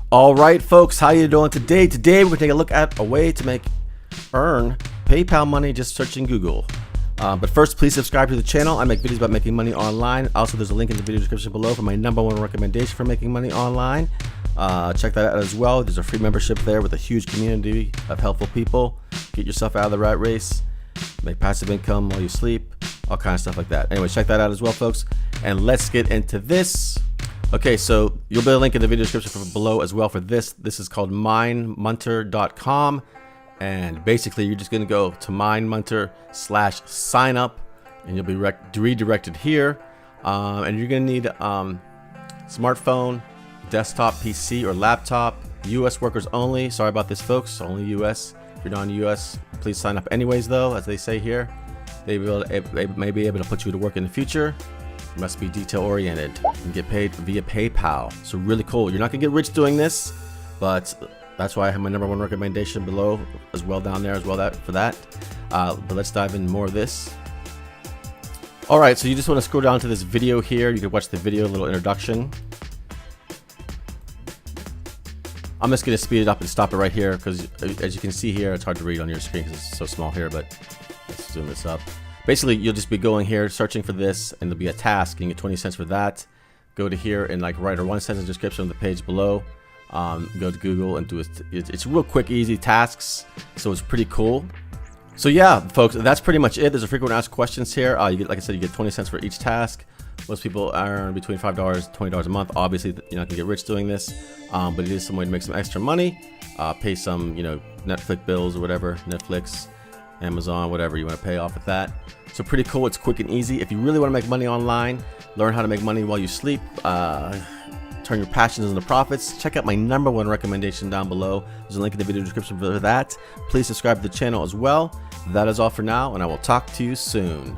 All right, folks, how you doing today? Today we're gonna take a look at a way to earn PayPal money just searching Google. But first, please subscribe to the channel. I make videos about making money online. Also, there's a link in the video description below for my #1 recommendation for making money online. Check that out as well. There's a free membership there with a huge community of helpful people. Get yourself out of the rat race, make passive income while you sleep, all kinds of stuff like that. Anyway, check that out as well, folks. And let's get into this. Okay, so you'll be a link in the video description below as well for this. This is called Munter.com, and basically you're just going to go to Munter/sign up, and you'll be redirected here. And you're going to need smartphone, desktop, PC, or laptop. U.S. workers only. Sorry about this, folks. Only U.S. If you're non-U.S., please sign up anyways, though, as they say here. They may be able to put you to work in the future. Must be detail oriented and get paid via PayPal. So really cool. You're not gonna get rich doing this, but that's why I have my #1 recommendation below as well, down there as well for that. But let's dive in more of this. All right, so you just want to scroll down to this video here. You can watch the video, a little introduction. I'm just gonna speed it up and stop it right here because as you can see here, it's hard to read on your screen because it's so small here, but let's zoom this up. Basically, you'll just be going here, searching for this, and there'll be a task. You can get 20 cents for that. Go to here and write a 1 sentence description on the page below. Go to Google and do it. It's real quick, easy tasks, so it's pretty cool. So yeah, folks, that's pretty much it. There's a frequent asked questions here. You get, like I said, you get 20 cents for each task. Most people earn between $5 to $20 a month. Obviously, you're not gonna get rich doing this, but it is some way to make some extra money. Pay some, Netflix bills or whatever, Netflix, Amazon, whatever you want to pay off with that. So pretty cool. It's quick and easy. If you really want to make money online, learn how to make money while you sleep, turn your passions into profits, check out my #1 recommendation down below. There's a link in the video description for that. Please subscribe to the channel as well. That is all for now, and I will talk to you soon.